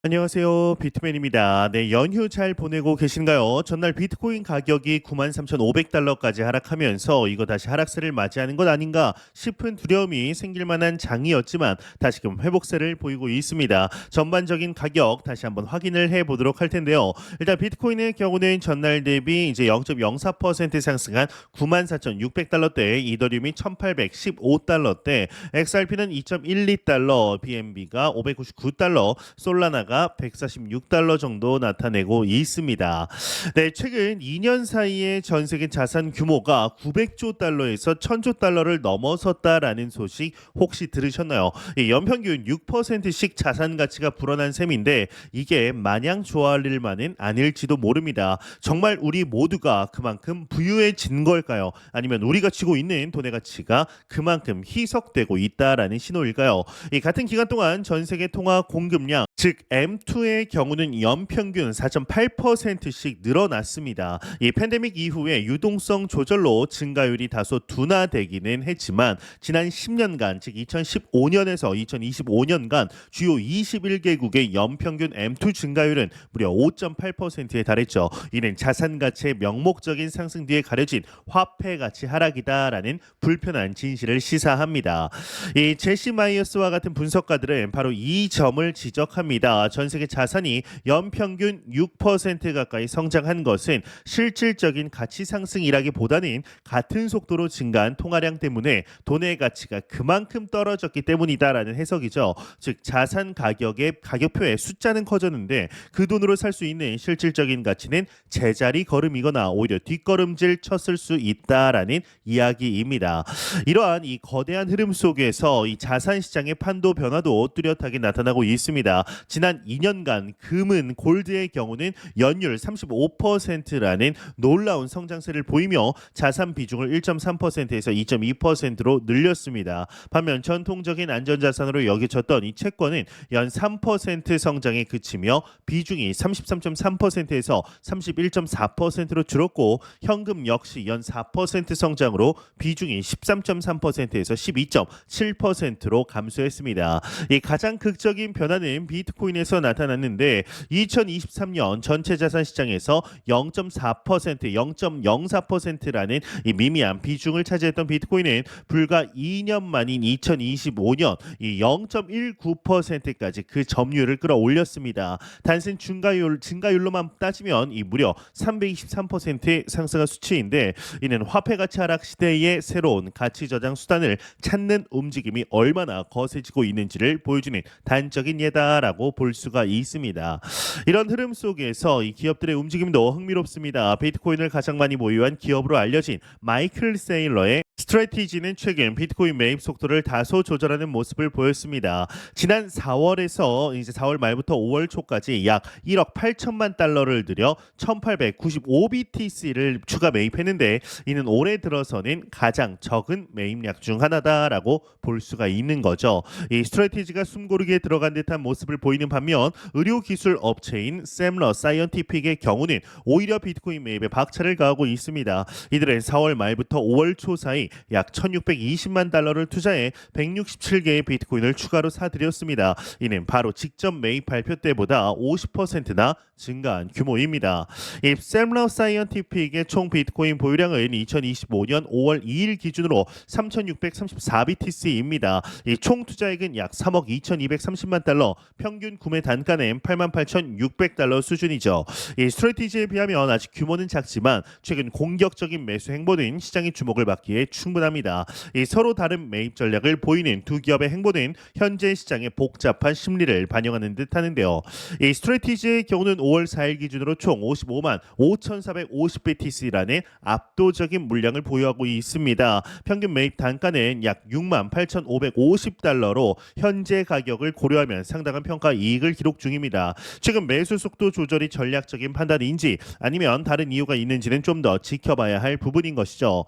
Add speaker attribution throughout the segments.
Speaker 1: 안녕하세요. 비트맨입니다. 네, 연휴 잘 보내고 계신가요? 전날 비트코인 가격이 93,500달러까지 하락하면서 이거 다시 하락세를 맞이하는 것 아닌가 싶은 두려움이 생길 만한 장이었지만 다시금 회복세를 보이고 있습니다. 전반적인 가격 다시 한번 확인을 해 보도록 할 텐데요. 일단 비트코인의 경우는 전날 대비 이제 0.04% 상승한 94,600달러대, 이더리움이 1,815달러대, XRP는 2.12달러, BNB가 599달러, 솔라나가 146달러 정도 나타내고 있습니다. 네, 최근 2년 사이에 전 세계 자산 규모가 900조 달러에서 1000조 달러를 넘어섰다라는 소식 혹시 들으셨나요? 이 연평균 6%씩 자산 가치가 불어난 셈인데 이게 마냥 좋아할 일만은 아닐지도 모릅니다. 정말 우리 모두가 그만큼 부유해진 걸까요? 아니면 우리가 쥐고 있는 돈의 가치가 그만큼 희석되고 있다라는 신호일까요? 이 같은 기간 동안 전 세계 통화 공급량, 즉 M2의 경우는 연평균 4.8%씩 늘어났습니다. 이 팬데믹 이후에 유동성 조절로 증가율이 다소 둔화되기는 했지만 지난 10년간, 즉 2015년에서 2025년간 주요 21개국의 연평균 M2 증가율은 무려 5.8%에 달했죠. 이는 자산 가치의 명목적인 상승 뒤에 가려진 화폐 가치 하락이다라는 불편한 진실을 시사합니다. 이 제시 마이어스와 같은 분석가들은 바로 이 점을 지적합니다. 전 세계 자산이 연평균 6% 가까이 성장한 것은 실질적인 가치 상승이라기보다는 같은 속도로 증가한 통화량 때문에 돈의 가치가 그만큼 떨어졌기 때문이다라는 해석이죠. 즉 자산 가격의 가격표의 숫자는 커졌는데 그 돈으로 살 수 있는 실질적인 가치는 제자리 걸음이거나 오히려 뒷걸음질 쳤을 수 있다라는 이야기입니다. 이러한 이 거대한 흐름 속에서 이 자산 시장의 판도 변화도 뚜렷하게 나타나고 있습니다. 지난 2년간 금은 골드의 경우는 연율 35%라는 놀라운 성장세를 보이며 자산 비중을 1.3%에서 2.2%로 늘렸습니다. 반면 전통적인 안전자산으로 여겨졌던 이 채권은 연 3% 성장에 그치며 비중이 33.3%에서 31.4%로 줄었고 현금 역시 연 4% 성장으로 비중이 13.3%에서 12.7%로 감소했습니다. 이 가장 극적인 변화는 비트코인에서 나타났는데 2023년 전체 자산 시장에서 0.4%, 0.04%라는 이 미미한 비중을 차지했던 비트코인은 불과 2년 만인 2025년 이 0.19%까지 그 점유율을 끌어올렸습니다. 단순 증가율로만 따지면 이 무려 323%의 상승한 수치인데 이는 화폐 가치 하락 시대의 새로운 가치 저장 수단을 찾는 움직임이 얼마나 거세지고 있는지를 보여주는 단적인 예다라고 볼 수가 있습니다. 이런 흐름 속에서 이 기업들의 움직임도 흥미롭습니다. 비트코인을 가장 많이 보유한 기업으로 알려진 마이클 세일러의 스트래티지는 최근 비트코인 매입 속도를 다소 조절하는 모습을 보였습니다. 지난 4월에서 이제 4월 말부터 5월 초까지 약 1억 8천만 달러를 들여 1,895BTC를 추가 매입했는데 이는 올해 들어서는 가장 적은 매입량 중 하나다라고 볼 수가 있는 거죠. 이 스트래티지가 숨고르게 들어간 듯한 모습을 보이는 반면 의료기술 업체인 샘러 사이언티픽의 경우는 오히려 비트코인 매입에 박차를 가하고 있습니다. 이들은 4월 말부터 5월 초 사이 약 1,620만 달러를 투자해 167개의 비트코인을 추가로 사들였습니다. 이는 바로 직접 매입 발표 때보다 50%나 증가한 규모입니다. 이 샘러 사이언티픽의 총 비트코인 보유량은 2025년 5월 2일 기준으로 3,634BTC입니다. 이 총 투자액은 약 3억 2,230만 달러, 평균 구매 단가는 88,600달러 수준이죠. 이 스트래티지에 비하면 아직 규모는 작지만 최근 공격적인 매수 행보는 시장의 주목을 받기에 충분합니다. 이 서로 다른 매입 전략을 보이는 두 기업의 행보는 현재 시장의 복잡한 심리를 반영하는 듯하는데요. 이 스트래티지의 경우는 5월 4일 기준으로 총 55만 5,450BTC라는 압도적인 물량을 보유하고 있습니다. 평균 매입 단가는 약 6만 8,550달러로 현재 가격을 고려하면 상당한 평가 이익을 기록 중입니다. 최근 매수 속도 조절이 전략적인 판단인지 아니면 다른 이유가 있는지는 좀 더 지켜봐야 할 부분인 것이죠.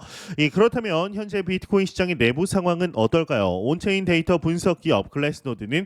Speaker 1: 그렇다면 현재 비트코인 시장의 내부 상황은 어떨까요? 온체인 데이터 분석 기업 글래스노드는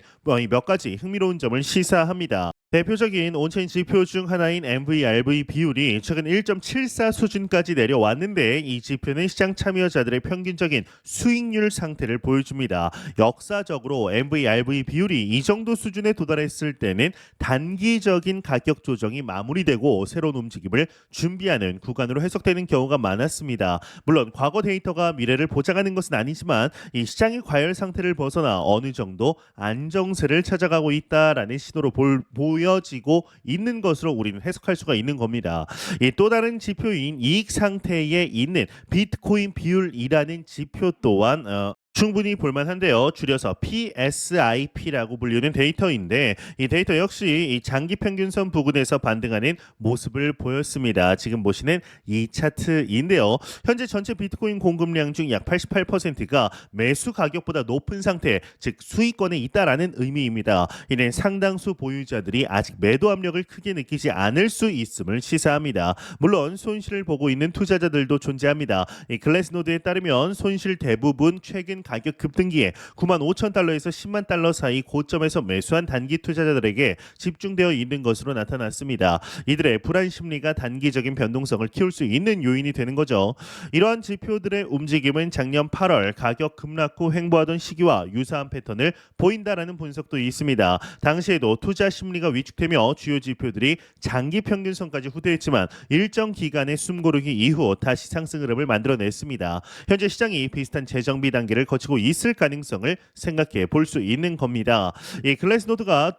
Speaker 1: 몇 가지 흥미로운 점을 시사합니다. 대표적인 온체인 지표 중 하나인 MVRV 비율이 최근 1.74 수준까지 내려왔는데 이 지표는 시장 참여자들의 평균적인 수익률 상태를 보여줍니다. 역사적으로 MVRV 비율이 이 정도 수준에 도달했을 때는 단기적인 가격 조정이 마무리되고 새로운 움직임을 준비하는 구간으로 해석되는 경우가 많았습니다. 물론 과거 데이터가 미래를 보장하는 것은 아니지만 이 시장의 과열 상태를 벗어나 어느 정도 안정세를 찾아가고 있다라는 신호로 보여지고 있는 것으로 우리는 해석할 수가 있는 겁니다. 이 또 다른 지표인 이익 상태에 있는 비트코인 비율이라는 지표 또한 충분히 볼만한데요. 줄여서 PSIP라고 불리는 데이터인데 이 데이터 역시 이 장기 평균선 부근에서 반등하는 모습을 보였습니다. 지금 보시는 이 차트인데요. 현재 전체 비트코인 공급량 중 약 88%가 매수 가격보다 높은 상태, 즉 수익권에 있다라는 의미입니다. 이는 상당수 보유자들이 아직 매도 압력을 크게 느끼지 않을 수 있음을 시사합니다. 물론 손실을 보고 있는 투자자들도 존재합니다. 이 글래스노드에 따르면 손실 대부분 최근 가격 급등기에 9만 5천 달러에서 10만 달러 사이 고점에서 매수한 단기 투자자들에게 집중되어 있는 것으로 나타났습니다. 이들의 불안 심리가 단기적인 변동성을 키울 수 있는 요인이 되는 거죠. 이러한 지표들의 움직임은 작년 8월 가격 급락 후 횡보하던 시기와 유사한 패턴을 보인다라는 분석도 있습니다. 당시에도 투자 심리가 위축되며 주요 지표들이 장기 평균선까지 후퇴했지만 일정 기간의 숨고르기 이후 다시 상승 흐름을 만들어냈습니다. 현재 시장이 비슷한 재정비 단계를 거치고 있을 가능성을 생각해 볼 수 있는 겁니다. 이 글래스노드가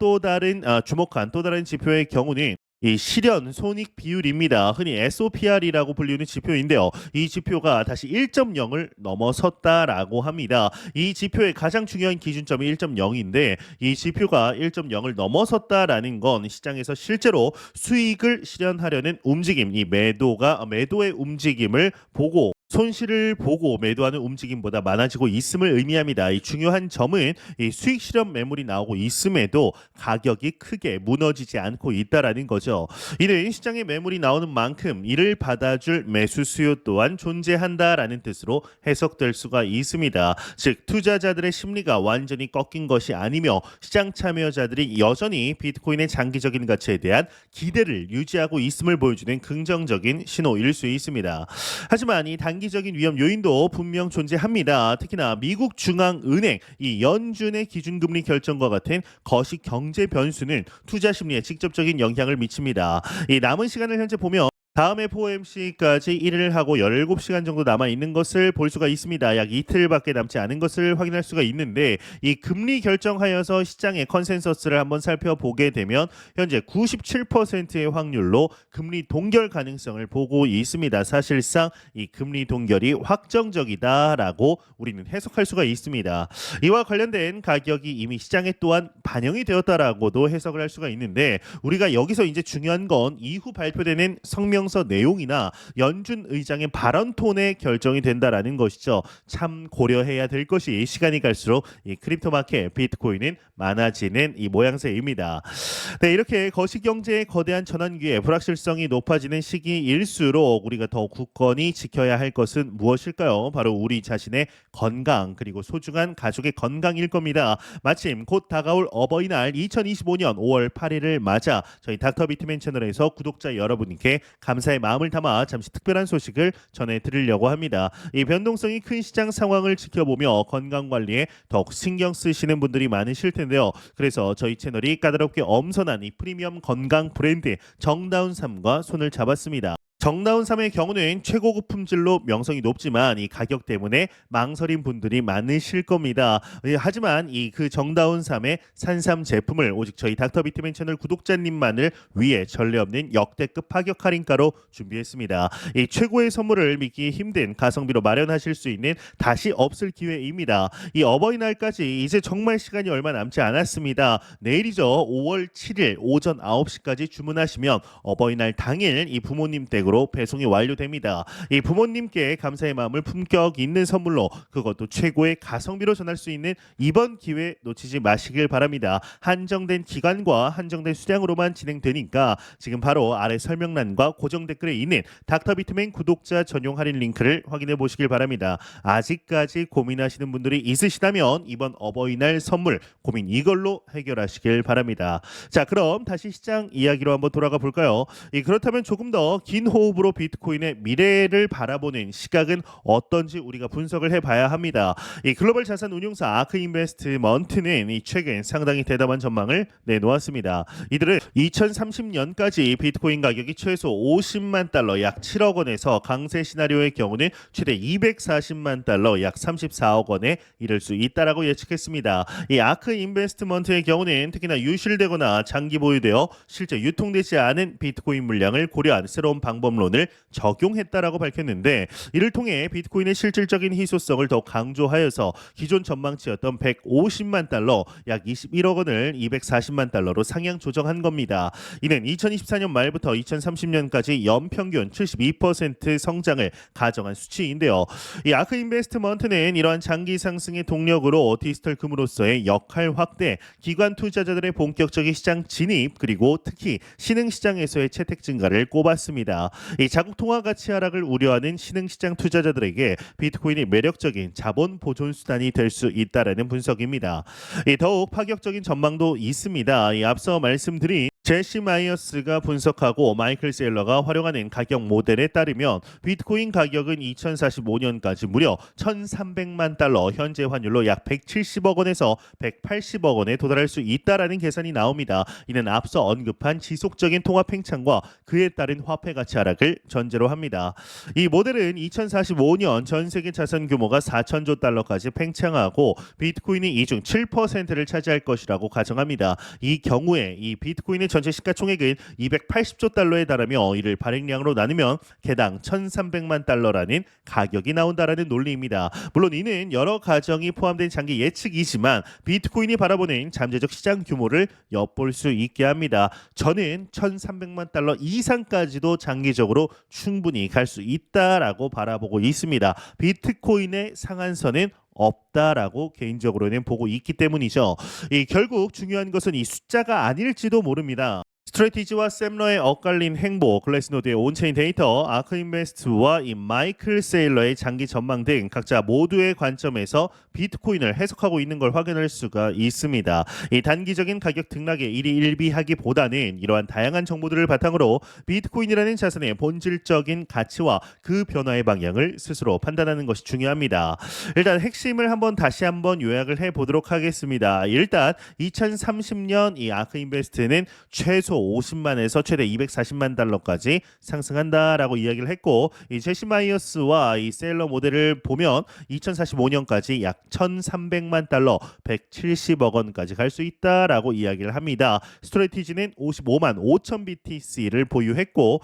Speaker 1: 주목한 또 다른 지표의 경우는 이 실현 손익 비율입니다. 흔히 SOPR이라고 불리는 지표인데요. 이 지표가 다시 1.0을 넘어섰다라고 합니다. 이 지표의 가장 중요한 기준점이 1.0인데 이 지표가 1.0을 넘어섰다라는 건 시장에서 실제로 수익을 실현하려는 움직임, 이 매도의 움직임을 보고 손실을 보고 매도하는 움직임보다 많아지고 있음을 의미합니다. 이 중요한 점은 이 수익 실현 매물이 나오고 있음에도 가격이 크게 무너지지 않고 있다라는 거죠. 이는 시장에 매물이 나오는 만큼 이를 받아줄 매수 수요 또한 존재한다라는 뜻으로 해석될 수가 있습니다. 즉 투자자들의 심리가 완전히 꺾인 것이 아니며 시장 참여자들이 여전히 비트코인의 장기적인 가치에 대한 기대를 유지하고 있음을 보여주는 긍정적인 신호일 수 있습니다. 하지만 이 단기적인 위험 요인도 분명 존재합니다. 특히나 미국 중앙은행 이 연준의 기준금리 결정과 같은 거시 경제 변수는 투자 심리에 직접적인 영향을 미칩니다. 이 남은 시간을 현재 보면 다음 FOMC까지 1일 하고 17시간 정도 남아있는 것을 볼 수가 있습니다. 약 이틀밖에 남지 않은 것을 확인할 수가 있는데 이 금리 결정하여서 시장의 컨센서스를 한번 살펴보게 되면 현재 97%의 확률로 금리 동결 가능성을 보고 있습니다. 사실상 이 금리 동결이 확정적이다라고 우리는 해석할 수가 있습니다. 이와 관련된 가격이 이미 시장에 또한 반영이 되었다라고도 해석을 할 수가 있는데 우리가 여기서 이제 중요한 건 이후 발표되는 성명서 내용이나 연준 의장의 발언 톤에 결정이 된다라는 것이죠. 참 고려해야 될 것이 시간이 갈수록 이 크립토 마켓 비트코인은 많아지는 이 모양새입니다. 네, 이렇게 거시경제의 거대한 전환기에 불확실성이 높아지는 시기일수록 우리가 더 굳건히 지켜야 할 것은 무엇일까요? 바로 우리 자신의 건강 그리고 소중한 가족의 건강일 겁니다. 마침 곧 다가올 어버이날 2025년 5월 8일을 맞아 저희 닥터 비트맨 채널에서 구독자 여러분께 감사의 마음을 담아 잠시 특별한 소식을 전해드리려고 합니다. 이 변동성이 큰 시장 상황을 지켜보며 건강관리에 더욱 신경 쓰시는 분들이 많으실 텐데요. 그래서 저희 채널이 까다롭게 엄선한 이 프리미엄 건강 브랜드 정다운 삶과 손을 잡았습니다. 정다운 삶의 경우는 최고급 품질로 명성이 높지만 이 가격 때문에 망설인 분들이 많으실 겁니다. 하지만 이 그 정다운 삶의 산삼 제품을 오직 저희 닥터 비트맨 채널 구독자님만을 위해 전례 없는 역대급 파격 할인가로 준비했습니다. 이 최고의 선물을 믿기 힘든 가성비로 마련하실 수 있는 다시 없을 기회입니다. 이 어버이날까지 이제 정말 시간이 얼마 남지 않았습니다. 내일이죠. 5월 7일 오전 9시까지 주문하시면 어버이날 당일 이 부모님 댁으로 식으로 배송이 완료됩니다. 이 부모님께 감사의 마음을 품격 있는 선물로 그것도 최고의 가성비로 전할 수 있는 이번 기회 놓치지 마시길 바랍니다. 한정된 기간과 한정된 수량으로만 진행되니까 지금 바로 아래 설명란과 고정 댓글에 있는 닥터비트맨 구독자 전용 할인 링크를 확인해 보시길 바랍니다. 아직까지 고민하시는 분들이 있으시다면 이번 어버이날 선물 고민 이걸로 해결하시길 바랍니다. 자, 그럼 다시 시장 이야기로 한번 돌아가 볼까요? 그렇다면 조금 더 긴 호흡으로 비트코인의 미래를 바라보는 시각은 어떤지 우리가 분석을 해봐야 합니다. 이 글로벌 자산 운용사 아크 인베스트먼트는 최근 상당히 대담한 전망을 내놓았습니다. 이들은 2030년까지 비트코인 가격이 최소 50만 달러 약 7억 원에서 강세 시나리오의 경우는 최대 240만 달러 약 34억 원에 이를 수 있다라고 예측했습니다. 이 아크 인베스트먼트의 경우는 특히나 유실되거나 장기 보유되어 실제 유통되지 않은 비트코인 물량을 고려한 새로운 방법론을 적용했다라고 밝혔는데, 이를 통해 비트코인의 실질적인 희소성을 더 강조하여서 기존 전망치였던 150만 달러 약 21억 원을 240만 달러로 상향 조정한 겁니다. 이는 2024년 말부터 2030년까지 연평균 72% 성장을 가정한 수치인데요. 이 아크 인베스트먼트는 이러한 장기 상승의 동력으로 디지털 금으로서의 역할 확대, 기관 투자자들의 본격적인 시장 진입, 그리고 특히 신흥 시장에서의 채택 증가를 꼽았습니다. 이 자국 통화 가치 하락을 우려하는 신흥 시장 투자자들에게 비트코인이 매력적인 자본 보존 수단이 될 수 있다라는 분석입니다. 더욱 파격적인 전망도 있습니다. 앞서 말씀드린 제시 마이어스가 분석하고 마이클 세일러가 활용하는 가격 모델에 따르면 비트코인 가격은 2045년까지 무려 1,300만 달러, 현재 환율로 약 170억 원에서 180억 원에 도달할 수 있다라는 계산이 나옵니다. 이는 앞서 언급한 지속적인 통화 팽창과 그에 따른 화폐 가치 하락을 전제로 합니다. 이 모델은 2045년 전 세계 자산 규모가 4천조 달러까지 팽창하고 비트코인이 이 중 7%를 차지할 것이라고 가정합니다. 이 경우에 이 비트코인의 전체 시가총액은 280조 달러에 달하며 이를 발행량으로 나누면 개당 1,300만 달러라는 가격이 나온다라는 논리입니다. 물론 이는 여러 가정이 포함된 장기 예측이지만 비트코인이 바라보는 잠재적 시장 규모를 엿볼 수 있게 합니다. 저는 1,300만 달러 이상까지도 장기적으로 충분히 갈 수 있다라고 바라보고 있습니다. 비트코인의 상한선은 없다라고 개인적으로는 보고 있기 때문이죠. 결국 중요한 것은 이 숫자가 아닐지도 모릅니다. 스트래티지와 샘러의 엇갈린 행보, 글래스노드의 온체인 데이터, 아크인베스트와 이 마이클 세일러의 장기 전망 등 각자 모두의 관점에서 비트코인을 해석하고 있는 걸 확인할 수가 있습니다. 이 단기적인 가격 등락에 일희일비하기보다는 이러한 다양한 정보들을 바탕으로 비트코인이라는 자산의 본질적인 가치와 그 변화의 방향을 스스로 판단하는 것이 중요합니다. 일단 핵심을 다시 한번 요약을 해보도록 하겠습니다. 일단 2030년 이 아크인베스트는 최소 50만에서 최대 240만 달러까지 상승한다라고 이야기를 했고, 이 제시 마이어스와 이 세일러 모델을 보면 2045년까지 약 1,300만 달러, 170억 원까지 갈 수 있다라고 이야기를 합니다. 스트래티지는 55만 5천 BTC를 보유했고,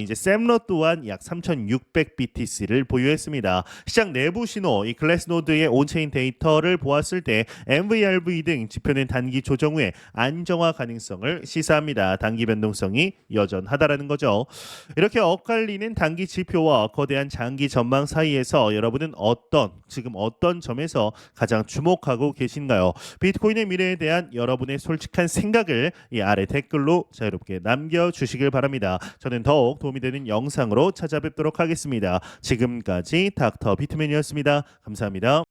Speaker 1: 이제 샘러 또한 약 3,600 BTC를 보유했습니다. 시장 내부 신호, 이 글래스노드의 온체인 데이터를 보았을 때 MVRV 등 지표는 단기 조정 후에 안정화 가능성을 시사합니다. 단기 변동성이 여전하다라는 거죠. 이렇게 엇갈리는 단기 지표와 거대한 장기 전망 사이에서 여러분은 지금 어떤 점에서 가장 주목하고 계신가요? 비트코인의 미래에 대한 여러분의 솔직한 생각을 이 아래 댓글로 자유롭게 남겨주시길 바랍니다. 저는 더욱 도움이 되는 영상으로 찾아뵙도록 하겠습니다. 지금까지 닥터 비트맨이었습니다. 감사합니다.